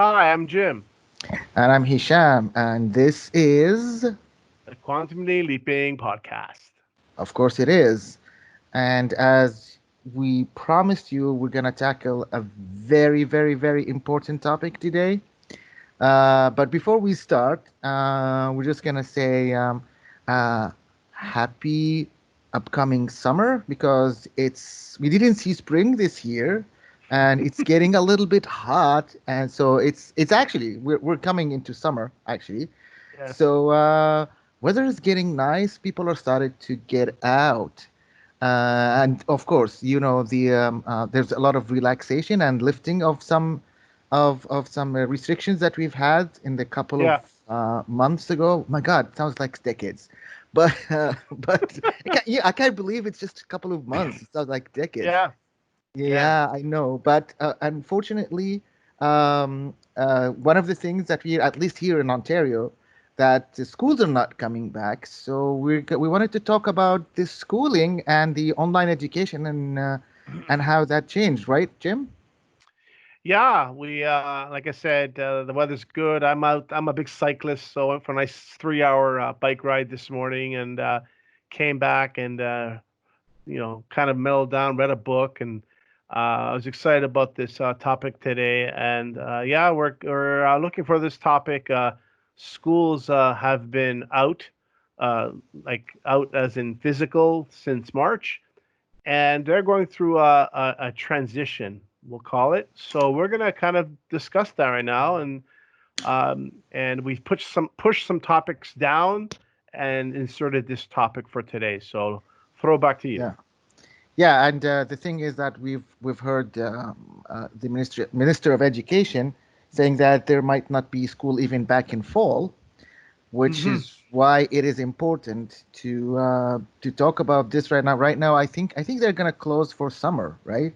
Hi, I'm Jim, And I'm Hisham, and this is, the Quantumly Leaping podcast. of course, it is. And as we promised you, we're going to tackle a very, very, very important topic today. But before we start, we're just going to say uh, happy upcoming summer because we didn't see spring this year. And it's getting a little bit hot, and so it's actually we're coming into summer actually. Yes. So weather is getting nice. People are started to get out, and of course, there's a lot of relaxation and lifting of some restrictions that we've had in the couple of Yeah. months ago. My God, it sounds like decades, but but I can't believe it's just a couple of months. It sounds like decades. Yeah. Yeah. Yeah, I know, but unfortunately, one of the things that we, at least here in Ontario, that the schools are not coming back. So we wanted to talk about this schooling and the online education and how that changed, right, Jim? Yeah. Like I said, the weather's good. I'm out. I'm a big cyclist, so I went for a nice 3 hour bike ride this morning and came back and kind of mellowed down, read a book, and I was excited about this topic today. And yeah, we're looking for this topic. Schools have been out, uh, like out as in physical since March, and they're going through a transition, we'll call it. So we're gonna kind of discuss that right now, and we've pushed some topics down and inserted this topic for today. So throw it back to you. Yeah. Yeah, and the thing is that we've heard the minister of education saying that there might not be school even back in fall, which Hmm. is why it is important to talk about this right now. Right now, I think they're gonna close for summer, right?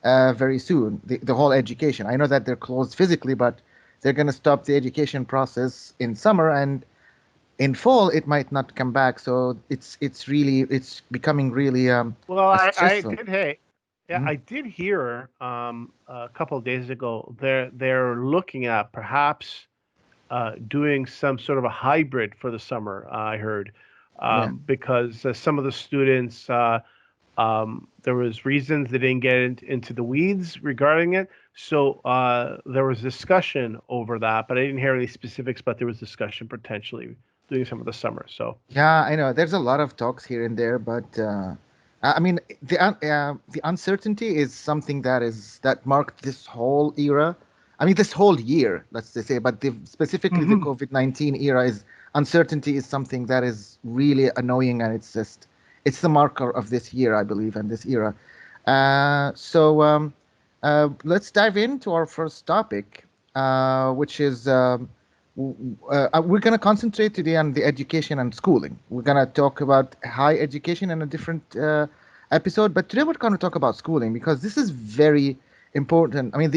Very soon, the whole education. I know that they're closed physically, but they're gonna stop the education process in summer, and in fall it might not come back. So it's becoming really Well, a I stressful. did. Hey, yeah, Mhm. I did hear a couple of days ago they're looking at perhaps doing some sort of a hybrid for the summer. I heard Yeah. because some of the students there was reasons they didn't get into the weeds regarding it. So there was discussion over that, but I didn't hear any specifics. But there was discussion potentially doing some of the summer. So Yeah, I know. There's a lot of talks here and there, but I mean, the uncertainty is something that marked this whole era. I mean, this whole year, let's just say, but specifically the hmm COVID-19 era is uncertainty is something that is really annoying, and it's the marker of this year, I believe, and this era. So let's dive into our first topic, which is. We're going to concentrate today on the education and schooling. We're going to talk about high education in a different episode, but today we're going to talk about schooling because this is very important. I mean,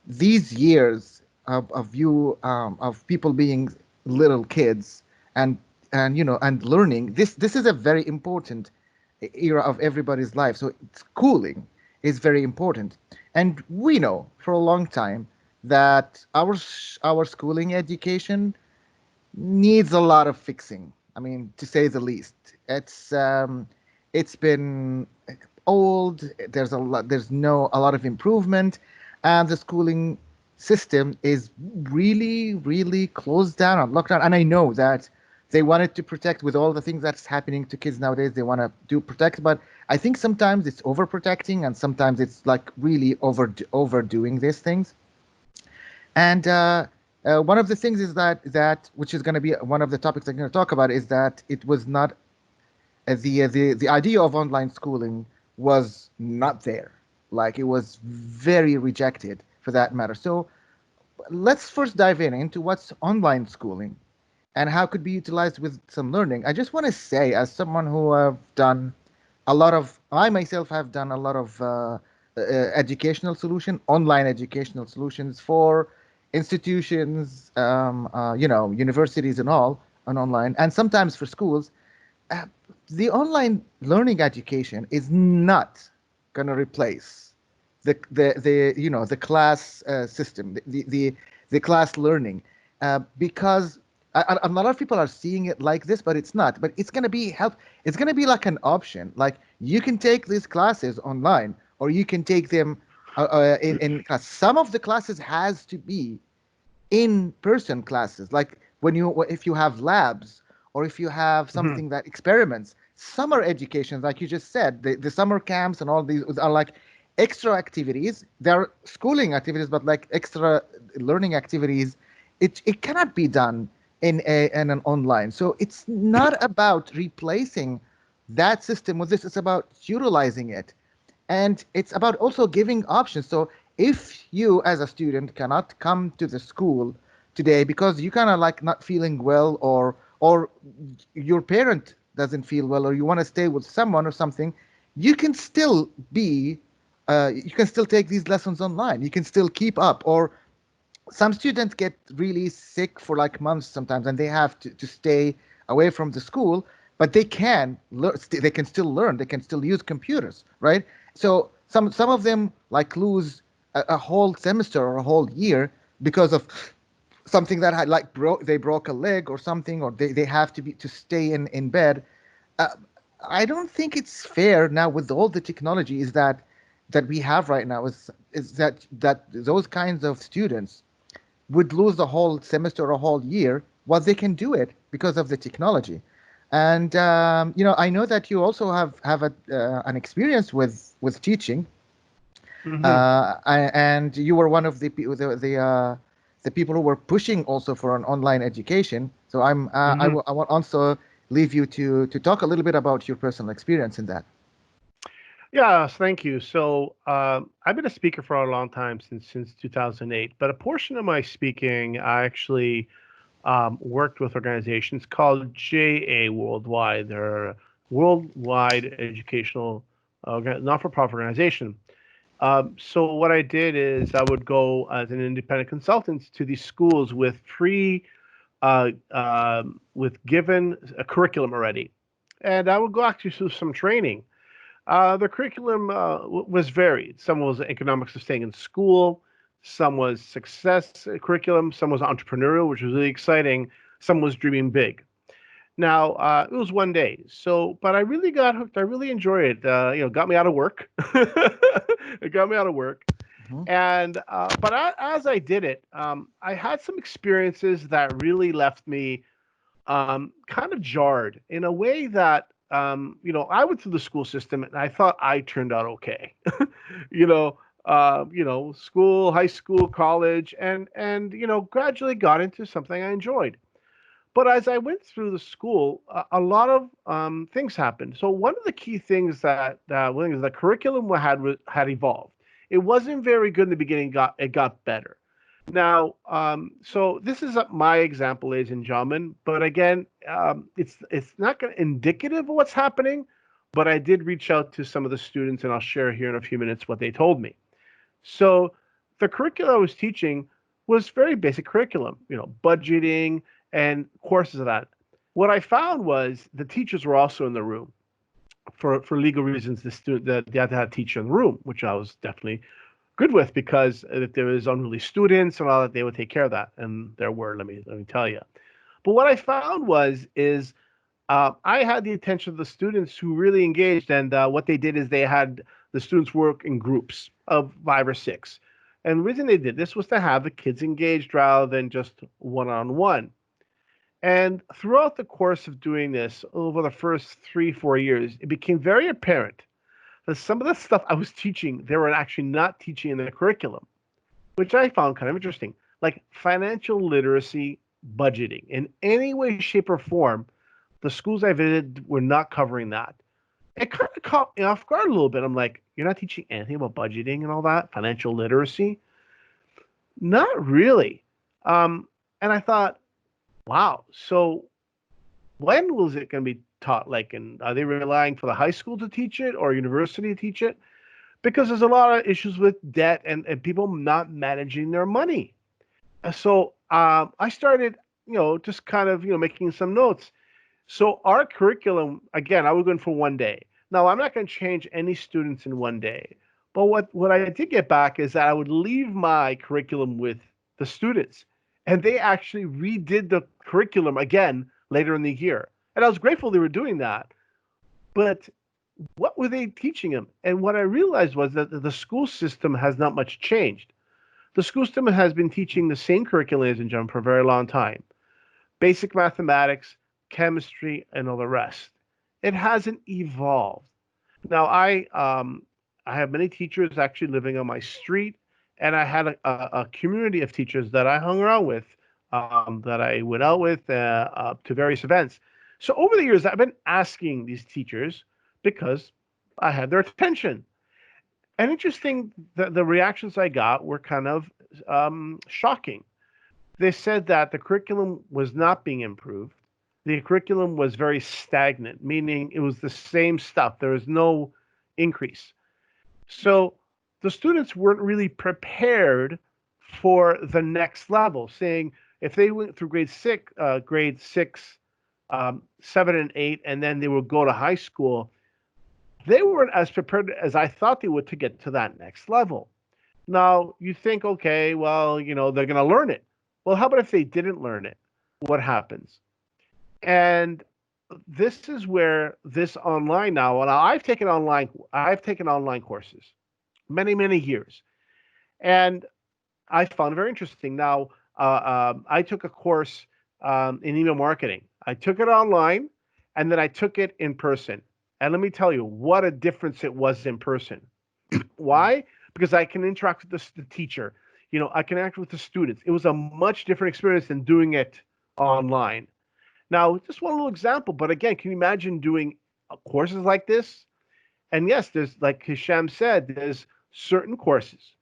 these years of you of people being little kids and and learning this is a very important era of everybody's life. So schooling is very important, and we know for a long time that our schooling education needs a lot of fixing. I mean, to say the least. It's been old. There's no a lot of improvement, and the schooling system is really, really closed down on lockdown. And I know that they wanted to protect with all the things that's happening to kids nowadays. They want to do protect, but I think sometimes it's overprotecting, and sometimes it's like really overdoing these things. And one of the things is that which is going to be one of the topics I'm going to talk about is that it was not the idea of online schooling was not there. Like it was very rejected for that matter. So let's first dive into what's online schooling and how it could be utilized with some learning. I just want to say, as someone who have done a lot of, I myself have done a lot of educational online educational solutions for institutions, universities and all, and online, and sometimes for schools. uh, the online learning education is not going to replace the class system, the class learning, because a lot of people are seeing it like this, but it's not. But it's going to be help. It's going to be like an option. Like you can take these classes online, or you can take them in class. Some of the classes has to be in-person classes, like when you if you have labs or if you have Hmm. something that experiments. Summer education, like you just said, the summer camps and all these are like extra activities. They're schooling activities, but like extra learning activities. It cannot be done in an online. So it's not about replacing that system with this. It's about utilizing it, and it's about also giving options. So if you as a student cannot come to the school today because you kind of like not feeling well, or your parent doesn't feel well, or you want to stay with someone or something, you can still be you can still take these lessons online. You can still keep up. Or some students get really sick for like months sometimes, and they have to stay away from the school, but they can learn. They can still learn. They can still use computers, right? So some of them like lose a whole semester or a whole year because of something that had like they broke a leg or something, or they have to stay in bed. uh, I don't think it's fair now with all the technology is that we have right now, is that those kinds of students would lose the whole semester or a whole year. Well, they can do it because of the technology. And I know that you also have an experience with teaching, Hmm. and you were one of the people who were pushing also for an online education. So Hmm. I want also leave you to talk a little bit about your personal experience in that. Yes, thank you. So I've been a speaker for a long time, since 2008. But a portion of my speaking, I actually worked with organizations called JA Worldwide. They're a worldwide educational not-for-profit organization. So what I did is I would go as an independent consultant to these schools with with given a curriculum already, and I would go actually through some training. The curriculum was varied. Some was economics of staying in school. Some was success curriculum. Some was entrepreneurial, which was really exciting. Some was dreaming big. Now, it was one day. So, but I really got hooked. I really enjoyed it. Got me out of work. It got me out of work. Mhm. And but as I did it, I had some experiences that really left me kind of jarred in a way that I went through the school system and I thought I turned out okay. you know, school, high school, college, and gradually got into something I enjoyed. But as I went through the school, a lot of things happened. So one of the key things that one thing is the curriculum had evolved. It wasn't very good in the beginning. It got better. Now, so this is my example, ladies and gentlemen. But again, it's not indicative of what's happening. But I did reach out to some of the students, and I'll share here in a few minutes what they told me. So the curriculum I was teaching was very basic curriculum, budgeting and courses of that. What I found was the teachers were also in the room for legal reasons. The student that they had to have a teacher in the room, which I was definitely good with because if there was unruly students and all that, they would take care of that, and there were. Let me tell you. But what I found is I had the attention of the students who really engaged, and what they did is they had the students work in groups of 5 or 6. And the reason they did this was to have the kids engaged rather than just one on one. And throughout the course of doing this, over the first 3, 4 years, it became very apparent that some of the stuff I was teaching, they were actually not teaching in the curriculum, which I found kind of interesting, like financial literacy, budgeting. In any way, shape, or form, the schools I visited were not covering that. It kind of caught me off guard a little bit. I'm like, you're not teaching anything about budgeting and all that, financial literacy? Not really. Um, and I thought, wow, so when was it going to be taught? Like, and are they relying for the high school to teach it or university to teach it? Because there's a lot of issues with debt and people not managing their money. So I started, just kind of, making some notes. So our curriculum, again, I was going for one day. Now I'm not going to change any students in one day, But what I did get back is that I would leave my curriculum with the students, and they actually redid the curriculum again later in the year. And I was grateful they were doing that. But what were they teaching them? And what I realized was that the school system has not much changed. The school system has been teaching the same curriculum, ladies and gentlemen, for a very long time. Basic mathematics, chemistry, and all the rest. It hasn't evolved. Now, I have many teachers actually living on my street, and I had a community of teachers that I hung around with, that I went out with to various events. So over the years, I've been asking these teachers because I had their attention. And interesting, the reactions I got were kind of shocking. They said that the curriculum was not being improved. The curriculum was very stagnant, meaning it was the same stuff. There was no increase. So the students weren't really prepared for the next level, saying if they went through grade six, 7 and 8, and then they would go to high school, they weren't as prepared as I thought they would to get to that next level. Now you think, okay, well, they're going to learn it. Well, how about if they didn't learn it? What happens? And this is where this online now, and I've taken online courses many, many years. And I found it very interesting. Now, I took a course in email marketing. I took it online, and then I took it in person. And let me tell you what a difference it was in person. Why? Because I can interact with the teacher. I can interact with the students. It was a much different experience than doing it online. Now, just one little example, but again, can you imagine doing courses like this? And yes, there's, like Hisham said, there's certain courses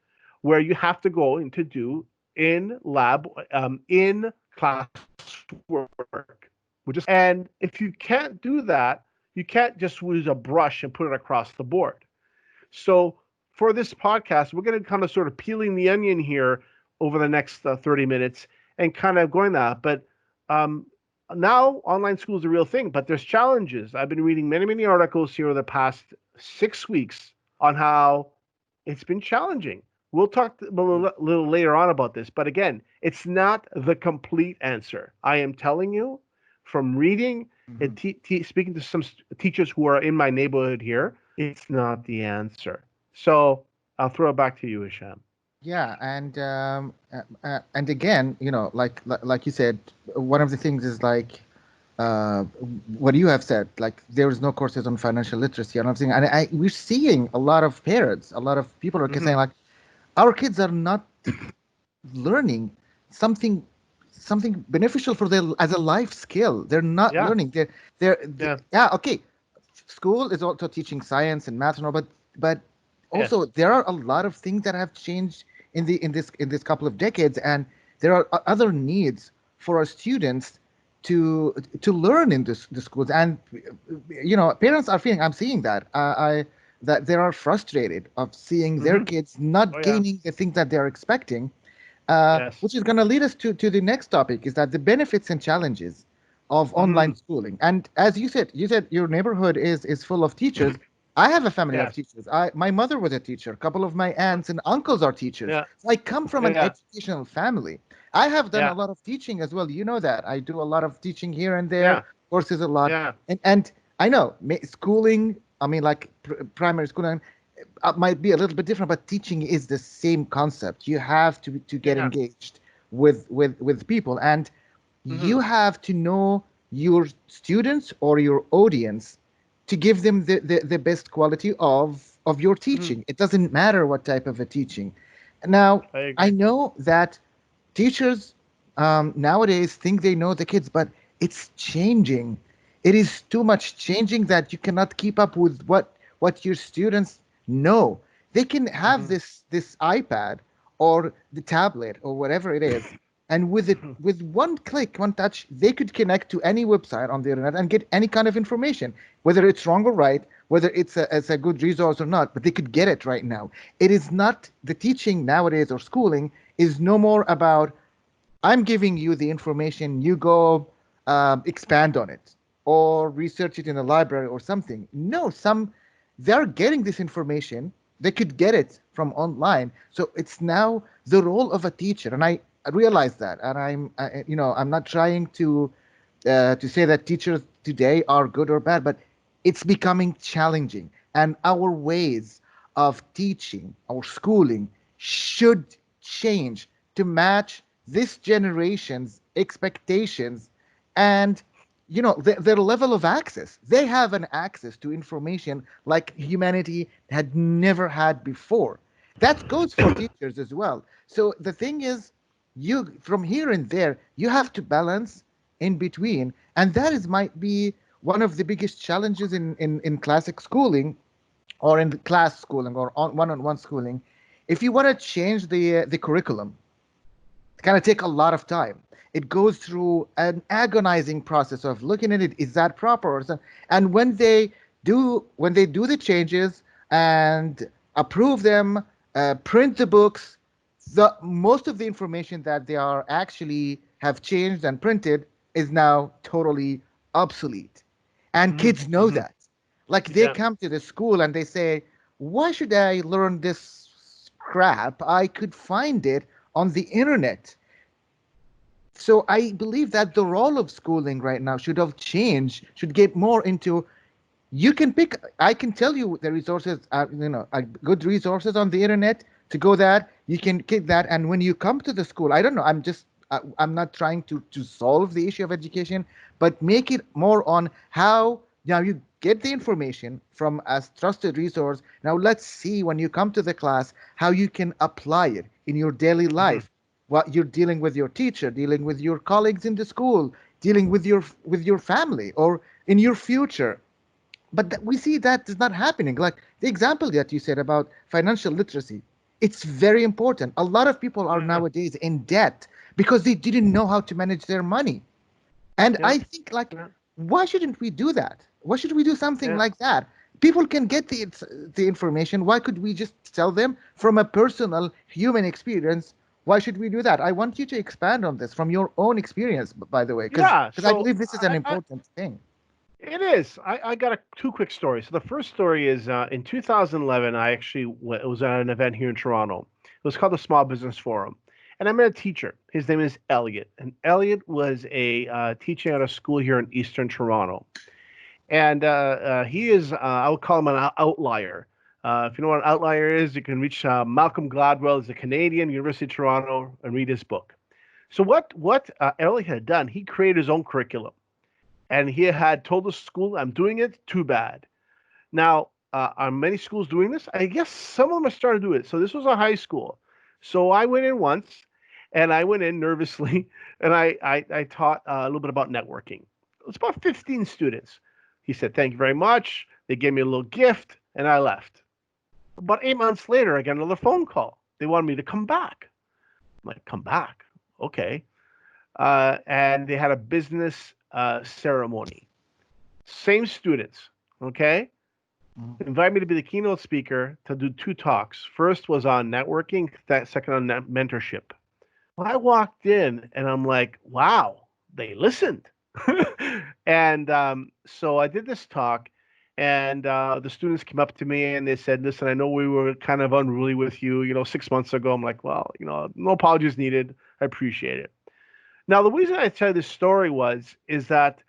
where you have to go and to do in lab, in class work, and if you can't do that, you can't just use a brush and put it across the board. So for this podcast, we're going to kind of sort of peeling the onion here over the next 30 minutes and kind of going that. But um, now online school is a real thing, but there's challenges. I've been reading many, many articles here over the past 6 weeks on how it's been challenging. We'll talk a little later on about this, but again, it's not the complete answer. I am telling you from reading and speaking to some teachers who are in my neighborhood here, it's not the answer. So I'll throw it back to you, Hisham. Yeah, and again, like you said, one of the things is like uh, what you have said, like there is no courses on financial literacy and everything, and we're seeing a lot of parents, a lot of people are saying Hmm. like our kids are not learning something something beneficial for their as a life skill. They're not Yeah, learning. yeah, Yeah, okay. School is also teaching science and math and all, but yes. also there are a lot of things that have changed in this couple of decades, and there are other needs for our students to learn in the schools. And parents are feeling, I'm seeing that I that they are frustrated of seeing their Hmm. kids Oh not yeah, gaining the things that they're expecting, yes. which is going to lead us to the next topic, is that the benefits and challenges of Hmm. online schooling. And as you said your neighborhood is full of teachers. I have a family of Yes. teachers. My mother was a teacher. A couple of my aunts and uncles are teachers. Yeah, So I come from an yeah, educational family. I have done a yeah, lot of teaching as well. You know that. I do a lot of teaching here and there, yeah, courses a lot. yeah, And I know schooling, I mean, like primary schooling might be a little bit different, but teaching is the same concept. You have to get yeah. engaged with people, and Hmm. you have to know your students or your audience to give them the best quality of your Hmm. teaching. It doesn't matter what type of a teaching. Now, I I agree. know that teachers nowadays think they know the kids, but it's changing. It is too much changing that you cannot keep up with what your students know. They can have Hmm. this iPad or the tablet or whatever it is, and with one click, one touch, they could connect to any website on the internet and get any kind of information, whether it's wrong or right, whether it's a good resource or not, but they could get it right now. It is not the teaching nowadays, or schooling is no more about I'm giving you the information, you go expand on it or research it in a library or something. No, they're getting this information They could get it from online. So it's now the role of a teacher, and I realize that. And I'm not trying to say that teachers today are good or bad, but it's becoming challenging, and our ways of teaching, our schooling, should change to match this generation's expectations and their level of access. They have an access to information like humanity had never had before. That goes for teachers as well. So the thing is, you from here and there, you have to balance in between, and that is might be one of the biggest challenges in classic schooling, or in class schooling, or one-on-one schooling. If you want to change the curriculum, it's going to take a lot of time. It goes through an agonizing process of looking at it. Is that proper? And when they do the changes and approve them, print the books, the most of the information that they are actually have changed and printed is now totally obsolete. And Mm-hmm. kids know Mm-hmm. that. Like, they Yeah. come to the school and they say, why should I learn this crap? I could find it on the internet. So I believe that the role of schooling right now should have changed, should get more into, you can pick, I can tell you the resources, good resources on the internet to go that you can get that. And when you come to the school, I don't know, I'm not trying to solve the issue of education, but make it more on how now you get the information from a trusted resource. Now let's see, when you come to the class, how you can apply it in your daily Mm-hmm. life, what you're dealing with your teacher, dealing with your colleagues in the school, dealing with your family, or in your future. But we see that is not happening. Like the example that you said about financial literacy, it's very important. A lot of people are Yeah. nowadays in debt because they didn't know how to manage their money. And Yeah. I think, like, Yeah. why shouldn't we do that? Why should we do something Yeah. like that? People can get the information. Why could we just tell them from a personal human experience? Why should we do that? I want you to expand on this from your own experience, by the way, because Yeah. I So believe this is an important thing. it is. I got two quick stories. So the first story is in 2011. I actually it was at an event here in Toronto. It was called the Small Business Forum, and I met a teacher. His name is Elliot, and Elliot was a teaching at a school here in Eastern Toronto. And he is, I would call him an outlier. If you know what an outlier is, you can reach Malcolm Gladwell. He's a Canadian, University of Toronto, and read his book. So what Elliot had done, he created his own curriculum, and he had told the school, "I'm doing it. Too bad." Now, are many schools doing this? I guess some of them are starting to do it. So this was a high school. So I went in once, and I went in nervously, and I taught a little bit about networking. It was about 15 students. He said, "Thank you very much." They gave me a little gift, and I left. About 8 months later, I got another phone call. They wanted me to come back. I'm like, "Come back? Okay." And they had a business ceremony. Same students, okay? Mhm. Invited me to be the keynote speaker to do two talks. First was on networking, second on mentorship. Well, I walked in and I'm like, wow, they listened. And so I did this talk, and the students came up to me and they said, "Listen, I know we were kind of unruly with you, 6 months ago." I'm like, "Well, no apologies needed. I appreciate it." Now, the reason I tell this story is that,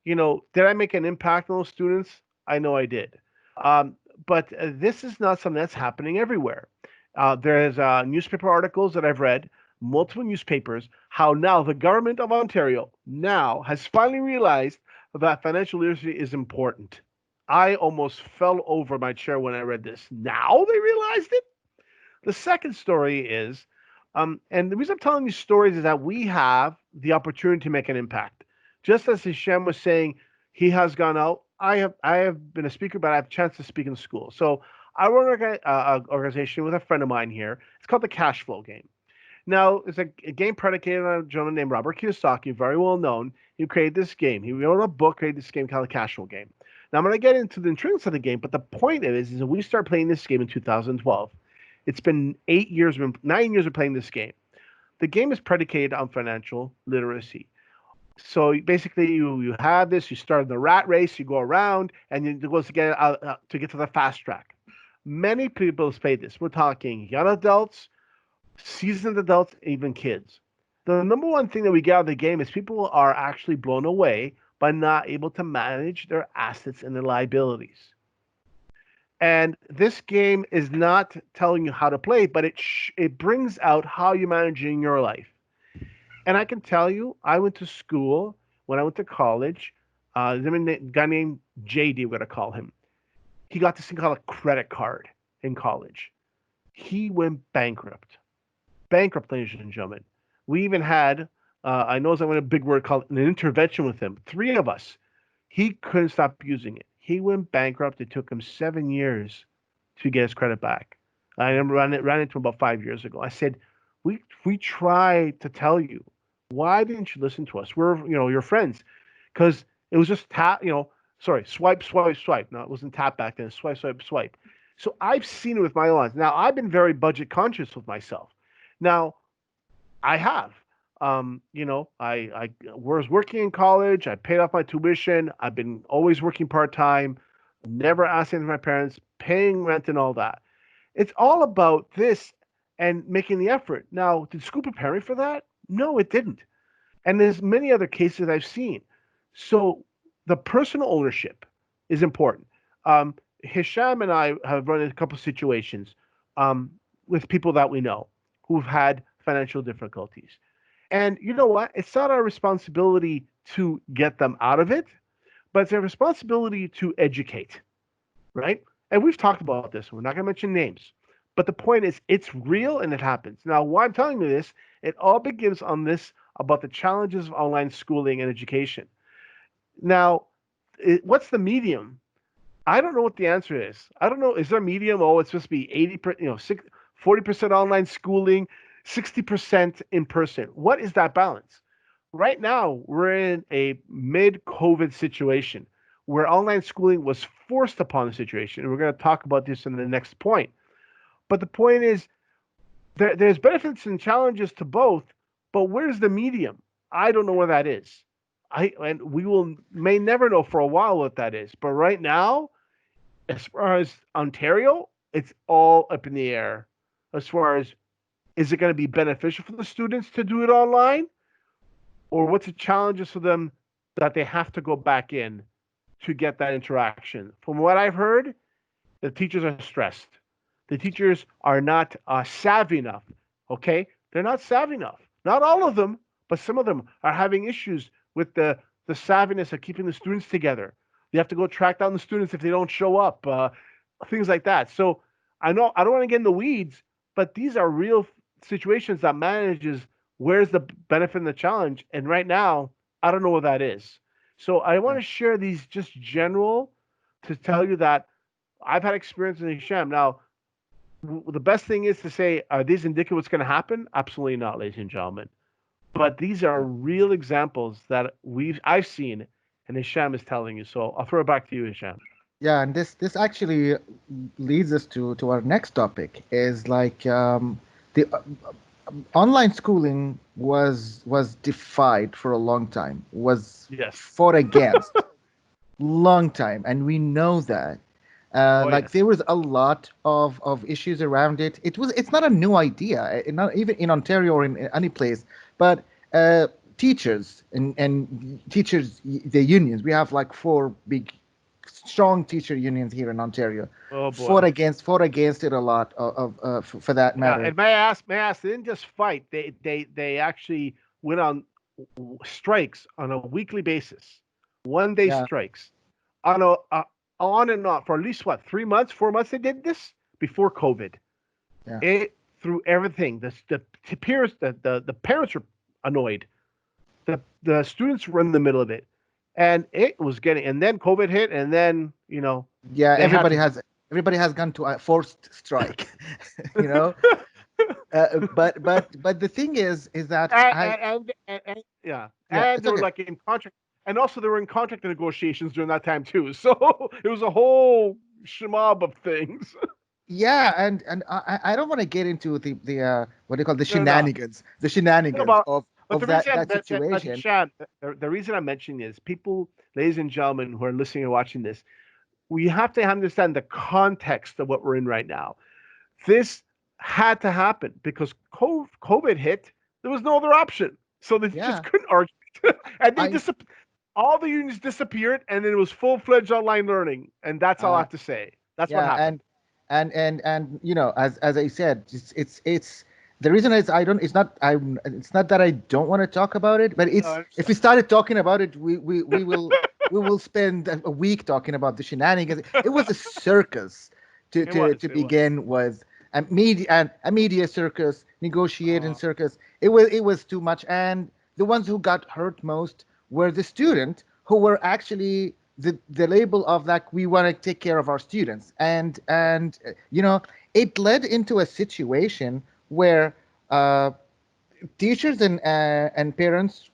did I make an impact on those students? I know I did. Um, but this is not something that's happening everywhere. There's newspaper articles that I've read, multiple newspapers, how now the government of Ontario now has finally realized that financial literacy is important. I almost fell over my chair when I read this. Now they realized it. The second story is, and the reason I'm telling these stories is that we have the opportunity to make an impact. Just as Hashem was saying, he has gone out. I have been a speaker, but I have a chance to speak in school. So I run an organization with a friend of mine here. It's called the Cash Flow Game. Now, it's a game predicated on a gentleman named Robert Kiyosaki, very well known. He created this game. He wrote a book, created this game called the Cash Flow Game. Now, I'm going to get into the intricacies of the game, but the point is that we started playing this game in 2012. It's been 8 years, 9 years of playing this game. The game is predicated on financial literacy. So basically, you have this. You start in the rat race. You go around, and it goes to get to the fast track. Many people say this. We're talking young adults, seasoned adults, even kids. The number one thing that we get out of the game is people are actually blown away by not able to manage their assets and their liabilities. And this game is not telling you how to play, but it brings out how you're managing your life. And I can tell you, I went to school when I went to college. There's a guy named JD, we're going to call him. He got this thing called a credit card in college. He went bankrupt. Bankrupt, ladies and gentlemen. We even had, I know I went a big word called an intervention with him. Three of us. He couldn't stop using it. He went bankrupt. It took him 7 years to get his credit back. I remember ran into him about 5 years ago. I said, we tried to tell you. Why didn't you listen to us? We're your friends, because it was just tap. Sorry, swipe, swipe, swipe. No, it wasn't tap back then. Swipe, swipe, swipe. So I've seen it with my own eyes. Now I've been very budget conscious with myself. Now I have. I was working in college. I paid off my tuition. I've been always working part time. Never asking my parents, paying rent and all that. It's all about this and making the effort. Now, did school prepare me for that? No, it didn't. And there's many other cases I've seen. So the personal ownership is important. Hisham and I have run into a couple of situations with people that we know who've had financial difficulties. And you know what? It's not our responsibility to get them out of it, but it's our responsibility to educate, right? And we've talked about this. We're not going to mention names. But the point is, it's real and it happens. Now, why I'm telling you this, it all begins on this about the challenges of online schooling and education. Now, what's the medium? I don't know what the answer is. I don't know. Is there a medium? Oh, it's supposed to be 80%, 40% online schooling, 60% in person. What is that balance? Right now, we're in a mid-COVID situation where online schooling was forced upon the situation. And we're going to talk about this in the next point. But the point is, there's benefits and challenges to both, but where's the medium? I don't know where that is. And we may never know for a while what that is. But right now, as far as Ontario, it's all up in the air. As far as, is it going to be beneficial for the students to do it online? Or what's the challenges for them that they have to go back in to get that interaction? From what I've heard, the teachers are stressed. The teachers are not savvy enough. Okay, they're not savvy enough. Not all of them, but some of them are having issues with the savviness of keeping the students together. You have to go track down the students if they don't show up, things like that. So I know I don't want to get in the weeds, but these are real situations that manages where's the benefit and the challenge. And right now, I don't know what that is. So I want to share these just general to tell you that I've had experience in Hisham. Now, the best thing is to say, are these indicative of what's going to happen? Absolutely not, ladies and gentlemen. But these are real examples that I've seen, and Hisham is telling you. So I'll throw it back to you, Hisham. Yeah, and this actually leads us to our next topic is like the online schooling was defied for a long time, was Yes. fought against long time, and we know that. Yes. There was a lot of issues around it. It's not a new idea, not even in Ontario or in any place, but teachers and teachers, the unions. We have like four big, strong teacher unions here in Ontario. Oh Fought boy. against it a lot for that Yeah, matter. and may I ask, they didn't just fight. They actually went on strikes on a weekly basis, 1 day Yeah, strikes, on and off for at least what 3 months, 4 months. They did this before COVID. yeah. It through everything. The peers, the parents were annoyed. The students were in the middle of it, and it was getting. And then COVID hit, and then Yeah, they had to. everybody has gone to a forced strike, you know. But the thing is that Yeah, yeah, and it's they were okay. like in contract, and also they were in contract negotiations during that time too. So it was a whole shmob of things. Yeah, and I don't want to get into the what do you call No, no, the no, shenanigans but the of reason that but situation. Shan, the reason I'm mentioning is people, ladies and gentlemen who are listening and watching this, we have to understand the context of what we're in right now. This had to happen because COVID hit. There was no other option, so they just Yeah, couldn't argue, and they I all the unions disappeared, and then it was full fledged online learning, and that's all I uh, have to say. That's what yeah, happened. and as I said, it's the reason is I don't. It's not that I don't want to talk about it, but I it's if understand. we started talking about it, we will spend a week talking about the shenanigans. It was a circus It was. to It was. begin with, a media circus, negotiating Uh, circus. It was too much, and the ones who got hurt most were the student who were actually the label of like we want to take care of our students, and it led into a situation where uh, teachers and parents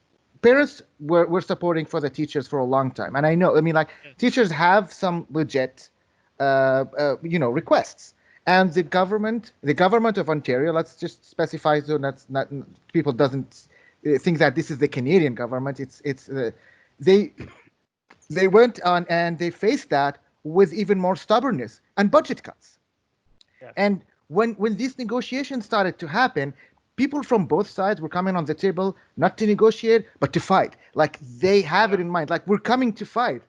were supporting for the teachers for a long time. And I mean, like, yes. teachers have some legit requests. And the government of Ontario, let's just specify so that's not people doesn't think that this is the Canadian government. It's they they went on and they faced that with even more stubbornness and budget cuts. Yes. And when these negotiations started to happen, people from both sides were coming on the table not to negotiate but to fight. Like, they have it Yeah. in mind, like, we're coming to fight.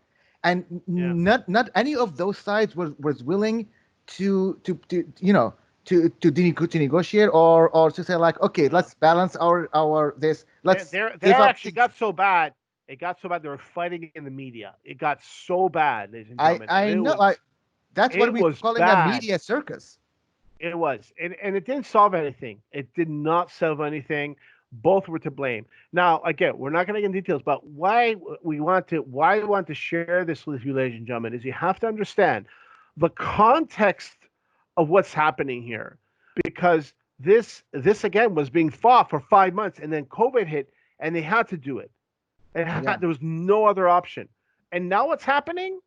And Yeah. not any of those sides was willing to negotiate, or to say, like, okay, No. let's balance our this, let's give They're up actually things. got so bad. It got so bad they were fighting in the media. It got so bad, ladies and I gentlemen, and I know, that's what it we're was calling a bad. media circus. It was, and it didn't solve anything. It did not solve anything. Both were to blame. Now, again, we're not going to get into details, but why we want to share this with you, ladies and gentlemen, is you have to understand the context of what's happening here, because this again was being fought for 5 months, and then COVID hit, and they had to do it. Yeah, There was no other option. And now what's happening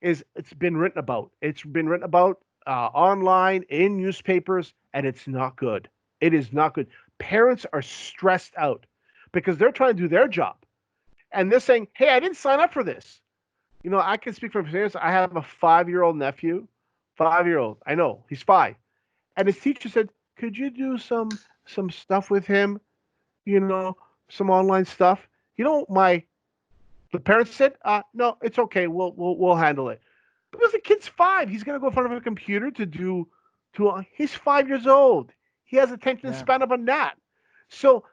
is it's been written about. It's been written about online in newspapers, and it's not good. It is not good. Parents are stressed out because they're trying to do their job, and they're saying, "Hey, I didn't sign up for this." I can speak from experience. I have a 5-year-old nephew, 5-year old. I know he's 5, and his teacher said, "Could you do some stuff with him? You know, some online stuff." My the parents said, "No, it's okay. We'll handle it." Because the kid's 5, he's gonna go in front of a computer to do he's 5 years old. He has attention yeah, span of a gnat. So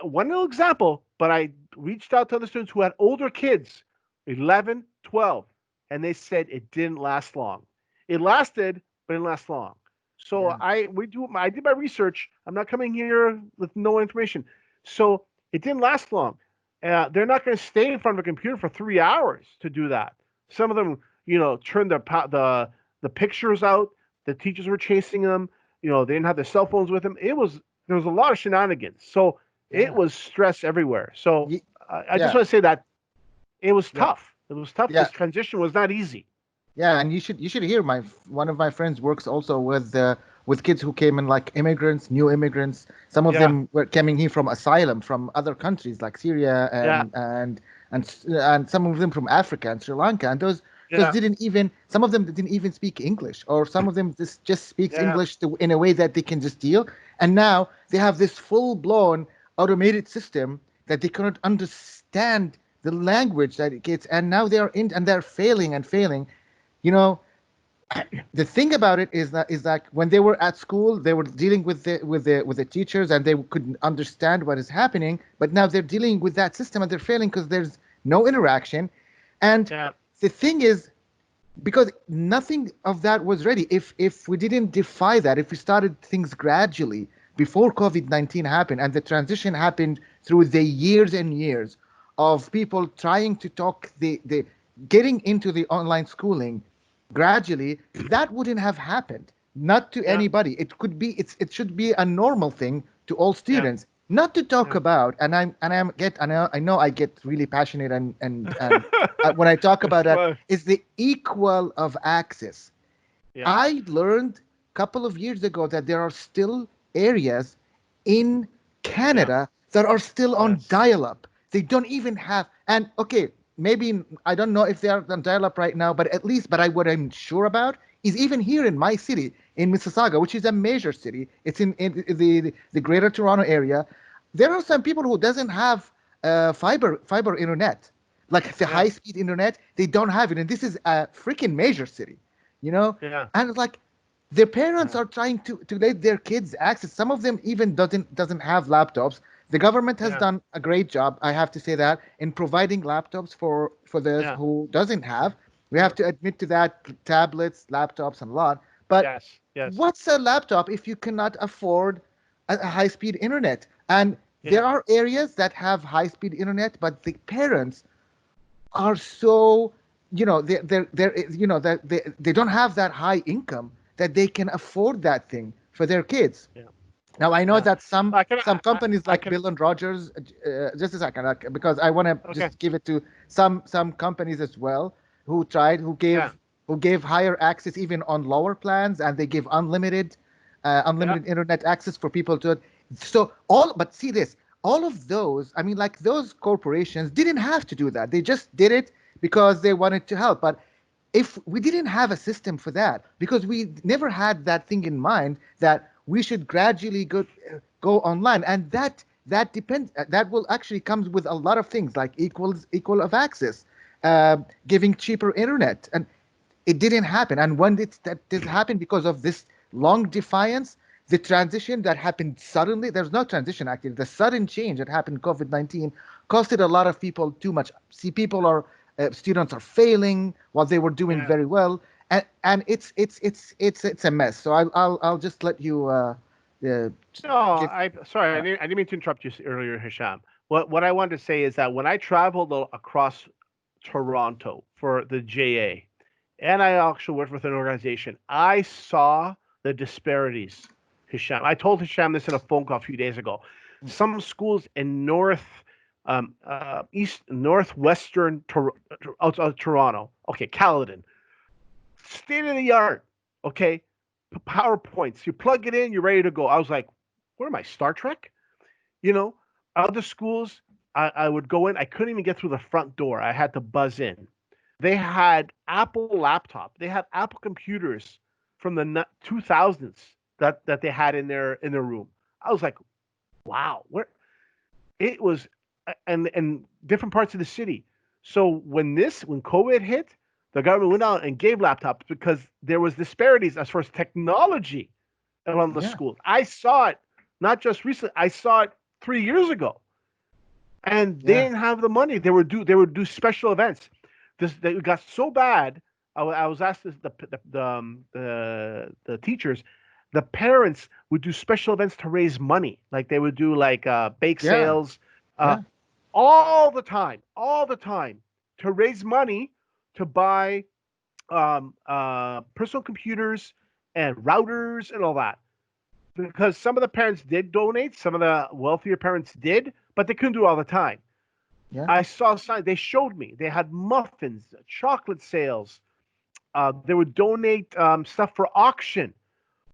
one little example, but I reached out to other students who had older kids, 11, 12, and they said it didn't last long. It lasted, but it didn't last long. So yeah, I did my research. I'm not coming here with no information. So it didn't last long. They're not going to stay in front of a computer for 3 hours to do that. Some of them, turned the pictures out. The teachers were chasing them. They didn't have their cell phones with them. There was a lot of shenanigans. So it yeah, was stress everywhere. So Ye- I just yeah, want to say that it was yeah, tough. It was tough. yeah. This transition was not easy. Yeah, and you should hear one of my friends works also with kids who came in, like, immigrants, new immigrants. Some of Yeah, them were coming here from asylum from other countries like Syria, yeah, and some of them from Africa and Sri Lanka. And those yeah, didn't even some of them didn't even speak English, or some of them just speaks yeah, English in a way that they can just deal. And now they have this full blown automated system that they cannot understand the language that it gets, and now they are in and they're failing and failing. you know the thing about it is that when they were at school, they were dealing with the teachers, and they couldn't understand what is happening. But now they're dealing with that system, and they're failing because there's no interaction. And yeah, the thing is, because nothing of that was ready, if we didn't defy that, if we started things gradually before COVID-19 happened, and the transition happened through the years and years of people trying to talk the getting into the online schooling gradually, that wouldn't have happened. Not to yeah, anybody. It should be a normal thing to all yeah, students. Not to talk yeah. about, and I know I get really passionate, and when I talk It's about that, fun. is the equal of access. Yeah, I learned a couple of years ago that there are still areas in yeah, Canada that are still on yes, dial-up. They don't even have, and okay, maybe I don't know if they are on dial-up right now, but at least, what I'm sure about is even here in my city, in Mississauga, which is a major city, it's in the Greater Toronto area. There are some people who doesn't have fiber internet, like the Yeah. high-speed internet. They don't have it, and this is a freaking major city, you know. Yeah. And like their parents Yeah. are trying to let their kids access. Some of them even doesn't have laptops. The government has Yeah. done a great job, I have to say that, in providing laptops for those Yeah. who doesn't have. We have Sure. to admit to that, tablets, laptops, and a lot. But Yes. Yes. what's a laptop if you cannot afford a high-speed internet? And there Yeah. are areas that have high-speed internet, but the parents are so, they're that they don't have that high income that they can afford that thing for their kids. Yeah. Now I know Yeah. that some I can. some companies I like can. Bill and Rogers, just a second, because I want to Okay. just give it to some companies as well who tried, Yeah. who gave higher access even on lower plans, and they give Yeah. unlimited internet access for people to. So all, but see this, all of those, I mean, like those corporations didn't have to do that. They just did it because they wanted to help. But if we didn't have a system for that, because we never had that thing in mind that we should gradually go online, and that depends, that will actually comes with a lot of things like equal of access, giving cheaper internet, and it didn't happen. And when that did happen because of this long defiance, the transition that happened suddenly, there's no transition actually, the sudden change that happened, COVID-19, costed a lot of people too much. See, people are, students are failing while they were doing Yeah. very well, and it's a mess. So I'll just let you uh, No, give. I sorry, Yeah. I didn't mean to interrupt you earlier, Hisham. What I wanted to say is that when I traveled across Toronto for the JA, and I actually worked with an organization, I saw the disparities. Hisham, I told Hisham this in a phone call a few days ago. Some schools in east northwestern outside of Toronto, okay, Caledon, state of the art, okay, PowerPoints. You plug it in, you're ready to go. I was like, what am I, Star Trek? You know, other schools, I would go in, I couldn't even get through the front door. I had to buzz in. They had Apple laptop. They had Apple computers from the 2000s that they had in their room. I was like, wow, where it was, and different parts of the city. So when COVID hit, the government went out and gave laptops because there was disparities as far as technology around the Yeah. schools. I saw it not just recently. I saw it 3 years ago, and they Yeah. didn't have the money. They would do special events. This they got so bad. I was asked this, the teachers, the parents would do special events to raise money. Like they would do like bake Yeah. sales, uh, Yeah. all the time to raise money to buy personal computers and routers and all that. Because some of the parents did donate, some of the wealthier parents did, but they couldn't do it all the time. Yeah. I saw signs. They showed me. They had muffins, chocolate sales. They would donate stuff for auction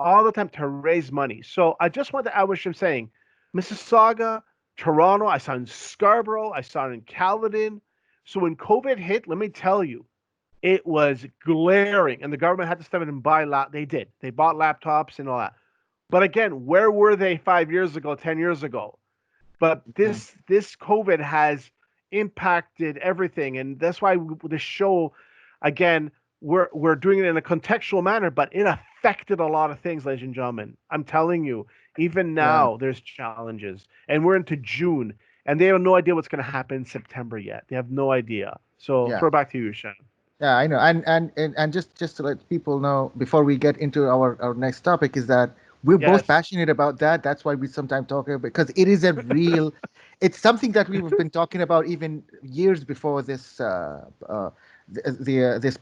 all the time to raise money. So I just want to add what I'm saying. Mississauga, Toronto, I saw in Scarborough, I saw it in Caledon. So when COVID hit, let me tell you, it was glaring, and the government had to step in and buy They did. They bought laptops and all that. But again, where were they 5 years ago, 10 years ago? But Yeah. this COVID has impacted everything, and that's why the show, again, we're doing it in a contextual manner, but it affected a lot of things, ladies and gentlemen. I'm telling you, even Yeah. now there's challenges, and we're into June, and they have no idea what's going to happen in September yet. They have no idea. So Yeah. throw it back to you, Shan. Yeah, I know. And just to let people know before we get into our next topic is that we're both Yes, passionate about that. That's why we sometimes talk about, because it is a real, it's something that we've been talking about even years before this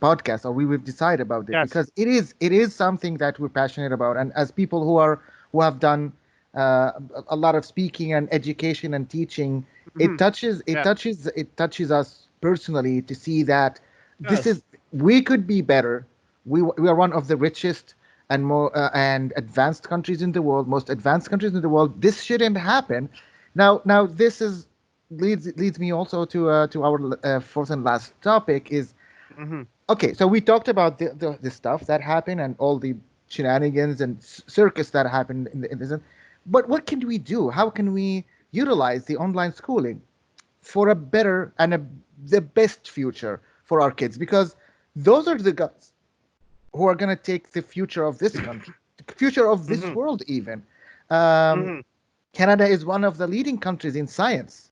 podcast, or we would decide about it, yes. because it is something that we're passionate about. And as people who have done a lot of speaking and education and teaching, Hmm. Yeah. it touches us personally to see that this Yes. is, we could be better. We are one of the richest and more and advanced countries in the world, most advanced countries in the world. This shouldn't happen. Now this is, leads me also to our fourth and last topic is Hmm. okay. So we talked about the stuff that happened and all the shenanigans and circus that happened in this, but what can we do? How can we utilize the online schooling for a better and the best future for our kids? Because those are the guys who are going to take the future of this country, the future of this Hmm. world, even. Um, Hmm. Canada is one of the leading countries in science.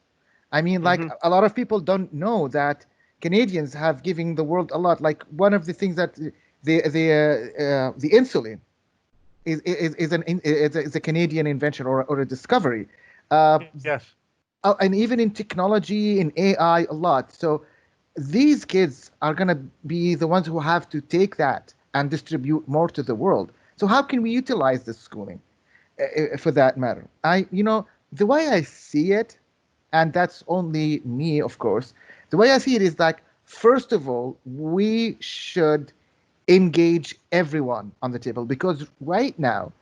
I mean, like Hmm. a lot of people don't know that Canadians have given the world a lot. Like one of the things that the insulin is a Canadian invention or a discovery. Uh, Yes. and even in technology, in AI, a lot. So these kids are going to be the ones who have to take that and distribute more to the world. So how can we utilize this schooling for that matter? The way I see it, and that's only me, of course, the way I see it is like, first of all, we should engage everyone on the table because right now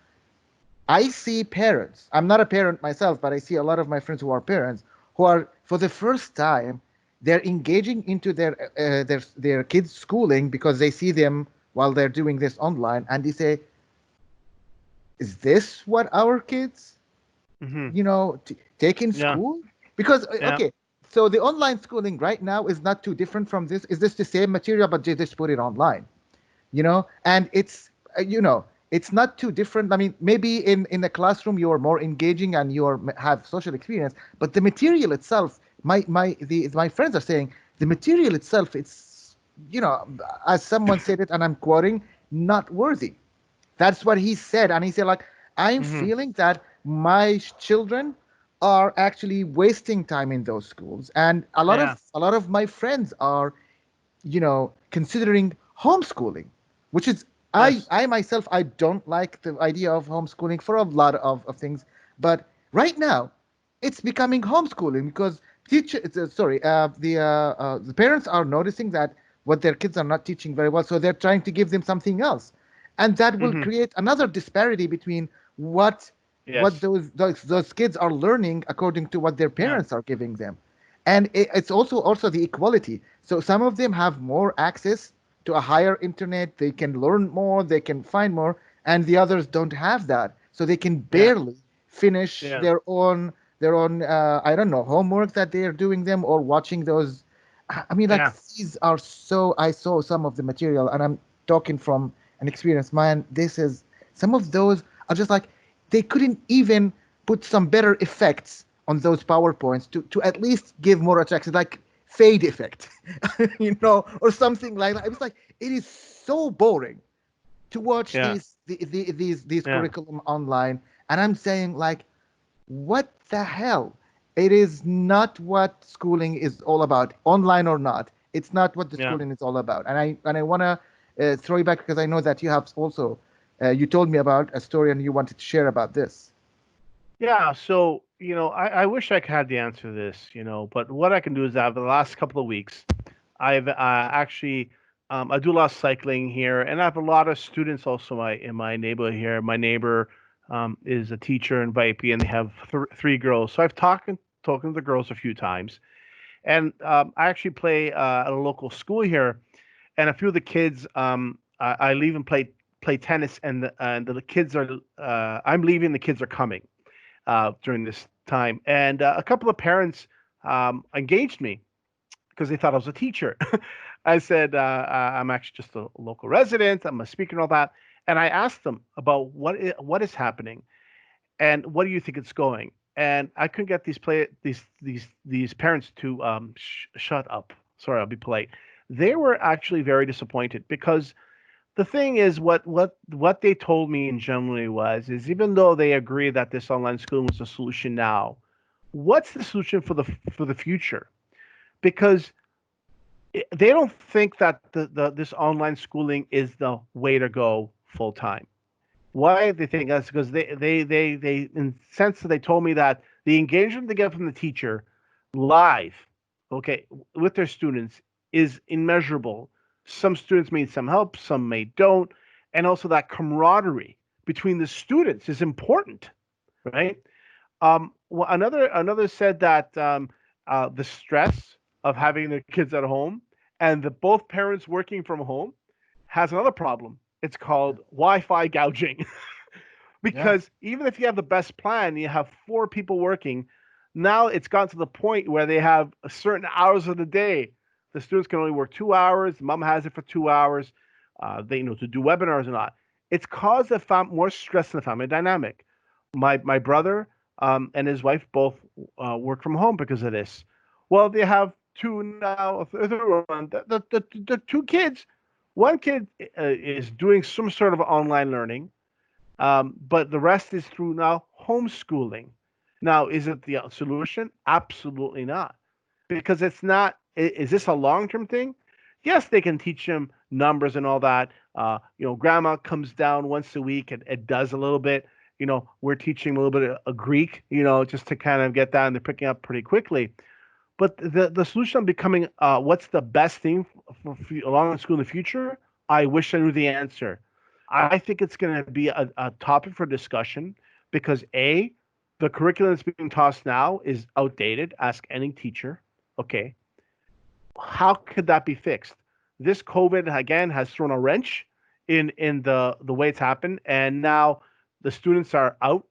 I see parents. I'm not a parent myself, but I see a lot of my friends who are parents who are, for the first time, they're engaging into their kids' schooling because they see them while they're doing this online, and they say, "Is this what our kids, Hmm. take in Yeah. school?" Because Yeah. okay, so the online schooling right now is not too different from this. Is this the same material, but they just put it online? And it's not too different. I mean, maybe in a classroom you're more engaging and have social experience, but the material itself, my friends are saying, the material itself, it's, as someone said it, and I'm quoting, not worthy. That's what he said. And he said, like, I'm Hmm. feeling that my children are actually wasting time in those schools, and Yeah. a lot of my friends are, considering homeschooling, which is, Yes. I myself, I don't like the idea of homeschooling for a lot of things, but right now it's becoming homeschooling because the parents are noticing that what their kids are not teaching very well, so they're trying to give them something else, and that will Hmm. create another disparity between what Yes. those kids are learning according to what their Yeah. parents are giving them. And it's also the equality. So some of them have more access to a higher internet, they can learn more, they can find more, and the others don't have that, so they can Yeah. barely finish Yeah. their own I don't know, homework that they are doing them, or watching those. I mean, like, Yeah. these are so, I saw some of the material, and I'm talking from an experience, man. This is, some of those are just like, they couldn't even put some better effects on those PowerPoints to at least give more attraction, like fade effect, or something like that. It was like, it is so boring to watch Yeah. these Yeah. curriculum online, and I'm saying, like, what the hell? It is not what schooling is all about, online or not. It's not what the Yeah. schooling is all about. And I want to throw you back because I know that you have also, you told me about a story and you wanted to share about this. Yeah. So, I wish I could have the answer to this, but what I can do is, the last couple of weeks, I've actually, I do a lot of cycling here, and I have a lot of students also in my neighborhood here. My neighbor is a teacher in Vipey, and they have three girls. So I've talking to the girls a few times, and I actually play at a local school here, and a few of the kids, I leave and play tennis, and the kids are, I'm leaving, the kids are coming during this time, and a couple of parents engaged me because they thought I was a teacher. I said, I'm actually just a local resident. I'm a speaker and all that. And I asked them about what is happening and what do you think it's going. And I couldn't get these parents to shut up. Sorry, I'll be polite. They were actually very disappointed because the thing is, what they told me in generally is, even though they agree that this online schooling was a solution now, what's the solution for the future? Because they don't think that this online schooling is the way to go full time. Why they think that's because they in sense that they told me that the engagement they get from the teacher live, okay, with their students is immeasurable. Some students need some help, some may don't, and also that camaraderie between the students is important, right? Well, another said that the stress of having their kids at home, and the both parents working from home has another problem. It's called Wi-Fi gouging. Yeah. Because even if you have the best plan, you have four people working. Now it's gotten to the point where they have certain hours of the day. The students can only work 2 hours. Mom has it for 2 hours. They know to do webinars or not. It's caused more stress in the family dynamic. My brother and his wife both work from home because of this. Well, they have two now. The two kids. One kid is doing some sort of online learning, but the rest is through now homeschooling. Now, is it the solution? Absolutely not, because it's not. Is this a long-term thing? Yes, they can teach them numbers and all that. Grandma comes down once a week and does a little bit. We're teaching a little bit of Greek, just to kind of get that, and they're picking up pretty quickly. But the solution of becoming what's the best thing for long school in the future? I wish I knew the answer. I think it's going to be a topic for discussion because the curriculum that's being taught now is outdated. Ask any teacher. Okay, how could that be fixed? This COVID again has thrown a wrench in the way it's happened, and now the students are out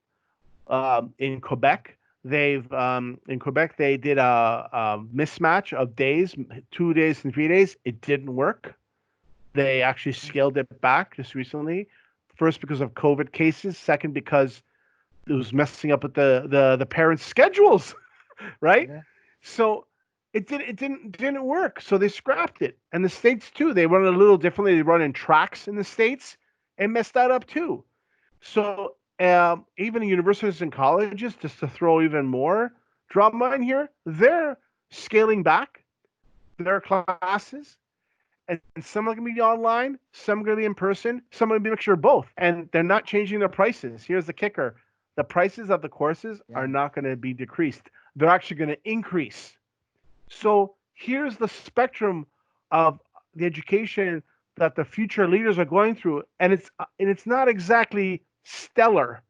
in Quebec. They did a mismatch of days, 2 days and 3 days. It didn't work. They actually scaled it back just recently. First because of COVID cases. Second because it was messing up with the parents' schedules, right? Yeah. So it didn't work. So they scrapped it. And the states too. They run it a little differently. They run in tracks in the states and messed that up too. So even universities and colleges, just to throw even more drama in here, they're scaling back their classes, and some are going to be online, some are going to be in person, some are going to be a mixture of both. And they're not changing their prices. Here's the kicker: the prices of the courses Yeah. are not going to be decreased; they're actually going to increase. So here's the spectrum of the education that the future leaders are going through, and it's not exactly stellar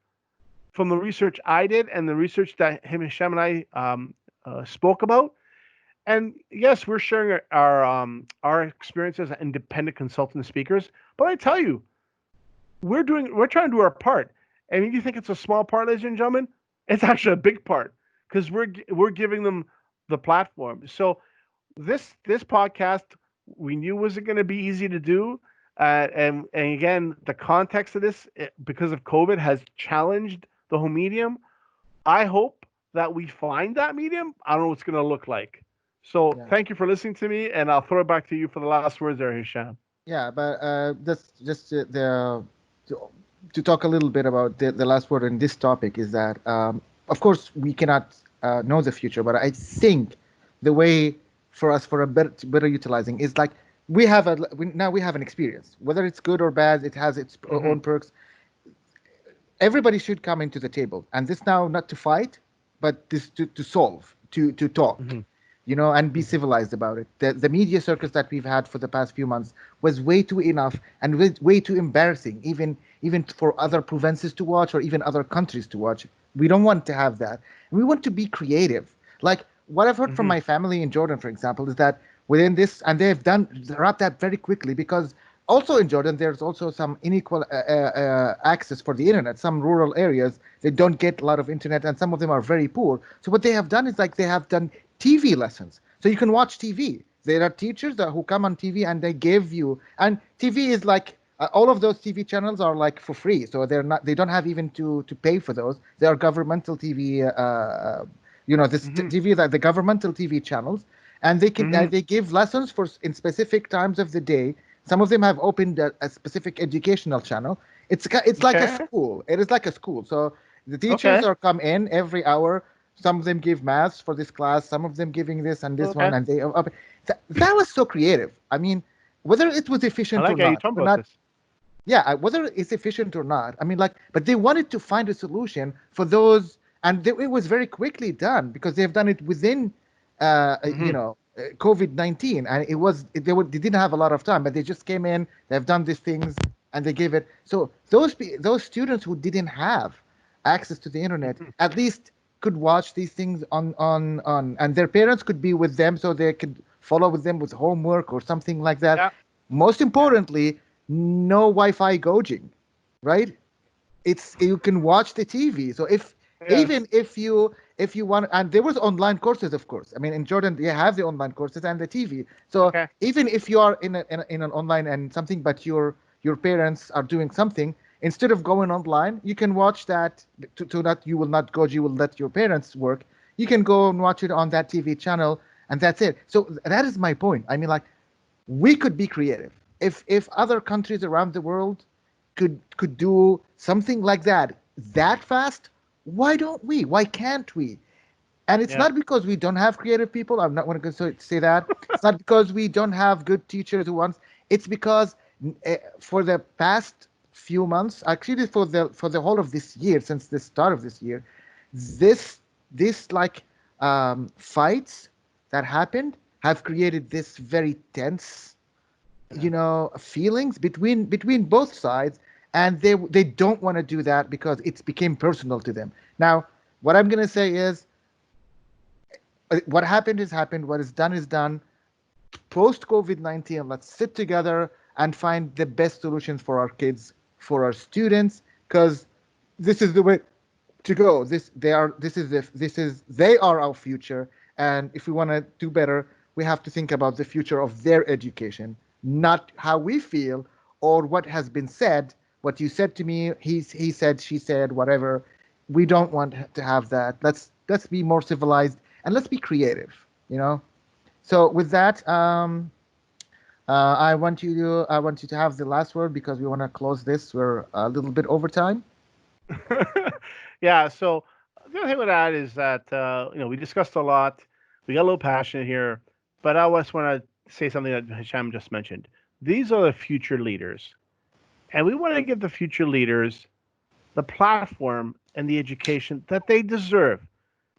from the research I did and the research that Hisham and I spoke about. And yes, we're sharing our experiences as independent consultant speakers. But I tell you, we're trying to do our part. And if you think it's a small part, ladies and gentlemen, it's actually a big part because we're giving them the platform. So this podcast we knew wasn't going to be easy to do, and again, the context of this because of COVID has challenged the whole medium. I hope that we find that medium. I don't know what it's going to look like. So Yeah. thank you for listening to me, and I'll throw it back to you for the last words there, Hisham. Yeah, but that's just to, to talk a little bit about the last word in this topic is that, of course, we cannot know the future, but I think the way for us for a better utilizing is like now we have an experience, whether it's good or bad, it has its Mm-hmm. own perks. Everybody should come into the table, and this now not to fight, but this to solve, to talk, Mm-hmm. and be Mm-hmm. civilized about it. The media circus that we've had for the past few months was way too enough and way too embarrassing, even for other provinces to watch or even other countries to watch. We don't want to have that. We want to be creative. Like what I've heard from Mm-hmm. my family in Jordan, for example, is that within this, and they've done wrapped that very quickly because also in Jordan, there's also some unequal access for the internet. Some rural areas they don't get a lot of internet, and some of them are very poor. So what they have done is like they have done TV lessons, so you can watch TV. There are teachers who come on TV and they give you, and TV is like all of those TV channels are like for free, so they don't have even to pay for those. They are governmental TV, this Mm-hmm. TV that the governmental TV channels, and Mm-hmm. they give lessons in specific times of the day. Some of them have opened a specific educational channel. It's like a Okay. school. It is like a school. So the teachers Okay. are come in every hour. Some of them give maths for this class. Some of them giving this and this one, Okay. and that was so creative. I mean, whether it was I efficient or like how you not, talk we're about not. this. Yeah, whether it's efficient or not. I mean, like, but they wanted to find a solution for those, and it was very quickly done because they've done it within, Mm-hmm. COVID-19, and they didn't have a lot of time, but they just came in, they've done these things, and they gave it. So those students who didn't have access to the internet, Mm-hmm. at least could watch these things on and their parents could be with them so they could follow with them with homework or something like that. Yeah. Most Yeah. importantly, no Wi-Fi gouging, right? It's you can watch the TV. So if even Yes. if you want, and there was online courses, of course. I mean, in Jordan they have the online courses and the TV. So Okay. even if you are in an online and something, but your parents are doing something, instead of going online, you can watch that to that you will not go. You will let your parents work. You can go and watch it on that TV channel, and that's it. So that is my point. I mean, like we could be creative if other countries around the world could do something like that fast. Why don't we? Why can't we? And it's Yeah. not because we don't have creative people. I'm not going to say that. It's not because we don't have good teachers who want. It's because for the past few months, actually for the whole of this year, since the start of this year, this this like fights that happened have created this very tense, Yeah. feelings between both sides, and they don't want to do that because it's became personal to them. Now, what I'm going to say is what happened is happened. What is done is done. Post COVID-19, let's sit together and find the best solutions for our kids, for our students, because this is the way to go. They are our future, and if we want to do better, we have to think about the future of their education, not how we feel or what has been said. What you said to me, he said, she said, whatever. We don't want to have that. Let's be more civilized and let's be creative. You know. So with that, I want you to have the last word because we want to close this. We're a little bit over time. Yeah. So the other thing with that is that we discussed a lot. We got a little passionate here, but I just want to say something that Hisham just mentioned. These are the future leaders, and we want to give the future leaders the platform and the education that they deserve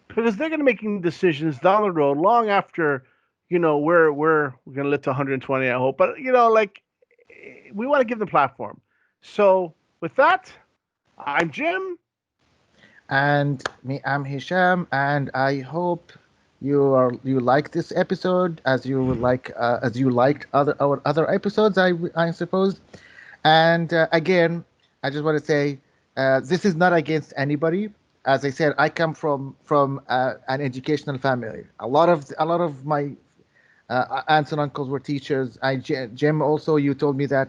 because they're going to be making decisions down the road long after we're going to live to 120, I hope. But we want to give them platform. So with that, I'm Jim. And me, I'm Hisham, and I hope you like this episode as you liked our other episodes. I suppose. And again, I just want to say this is not against anybody. As I said, I come from an educational family. A lot of my aunts and uncles were teachers. Jim, also, you told me that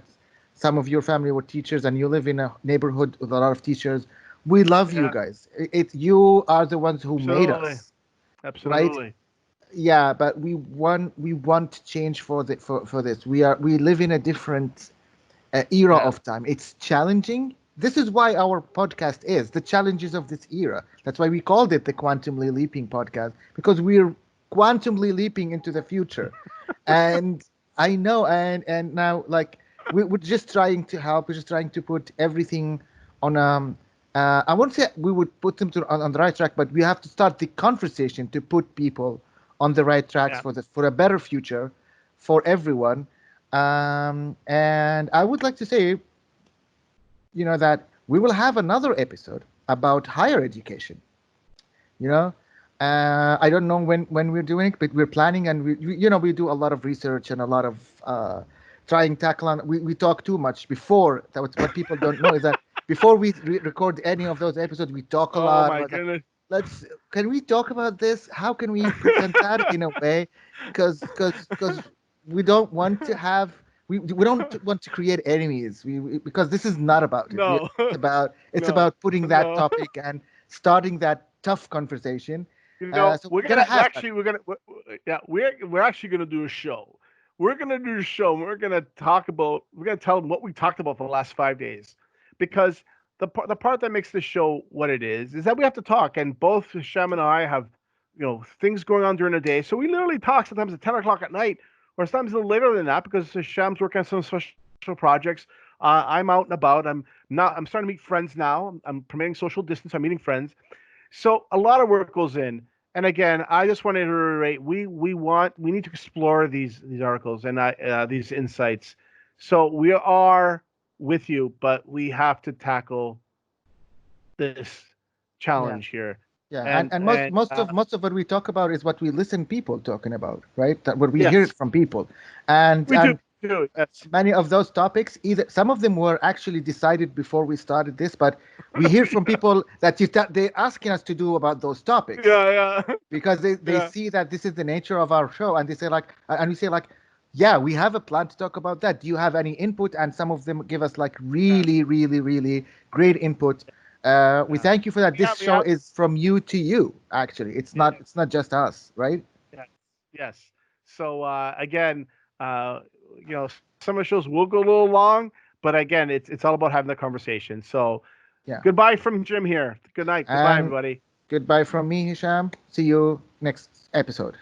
some of your family were teachers, and you live in a neighborhood with a lot of teachers. We love you Yeah, guys. You are the ones who made absolutely, us, right? absolutely. Yeah, but we want change for this. We live in a different era Yeah, of time. It's challenging. This is why our podcast is the challenges of this era. That's why we called it the Quantumly Leaping Podcast, because we're quantumly leaping into the future. And I know, and now, like, we're just trying to help. We're just trying to put everything on. I won't say we would put them on the right track, but we have to start the conversation to put people on the right tracks yeah, for a better future for everyone. And I would like to say, that we will have another episode about higher education. You know, I don't know when we're doing it, but we're planning, and we do a lot of research and a lot of trying tackle on. We talk too much before. That's what people don't know is that before we record any of those episodes, we talk a oh lot my about that. goodness. Can we talk about this? How can we present that in a way? Because we don't want to have we don't want to create enemies. Because this is not about it. No, It's no, about putting that no. topic and starting that tough conversation. So We're we're gonna gonna have that. yeah, we're actually gonna do a show. We're gonna do a show. And we're gonna tell them what we talked about for the last 5 days, because the part that makes the show what it is that we have to talk, and both Shem and I have things going on during the day, so we literally talk sometimes at 10 o'clock at night, or sometimes a little later than that, because Sham's working on some special projects. I'm out and about. I'm starting to meet friends now. I'm promoting social distance. I'm meeting friends. So a lot of work goes in. And again, I just wanted to reiterate: we need to explore these articles and these insights. So we are with you, but we have to tackle this Yeah. challenge here. Yeah, and and most of what we talk about is what we listen people talking about, right? That what we hear it yes, from people, and we do. Yes. many of those topics, either some of them were actually decided before we started this, but we hear from people that they're asking us to do about those topics Yeah, yeah, because they yeah, see that this is the nature of our show, and they say like, and we say like, yeah, we have a plan to talk about that. Do you have any input? And some of them give us like yeah, really, really, really great input. We yeah. thank you for that. We This have, we show have, is from you to you. Actually, yeah, it's not just us, right? yes, yes. So again, uh, some of the shows will go a little long, but again, it's all about having the conversation. So Yeah. goodbye from Jim here. Good night. Goodbye, And everybody. goodbye from me, Hisham. See you next episode.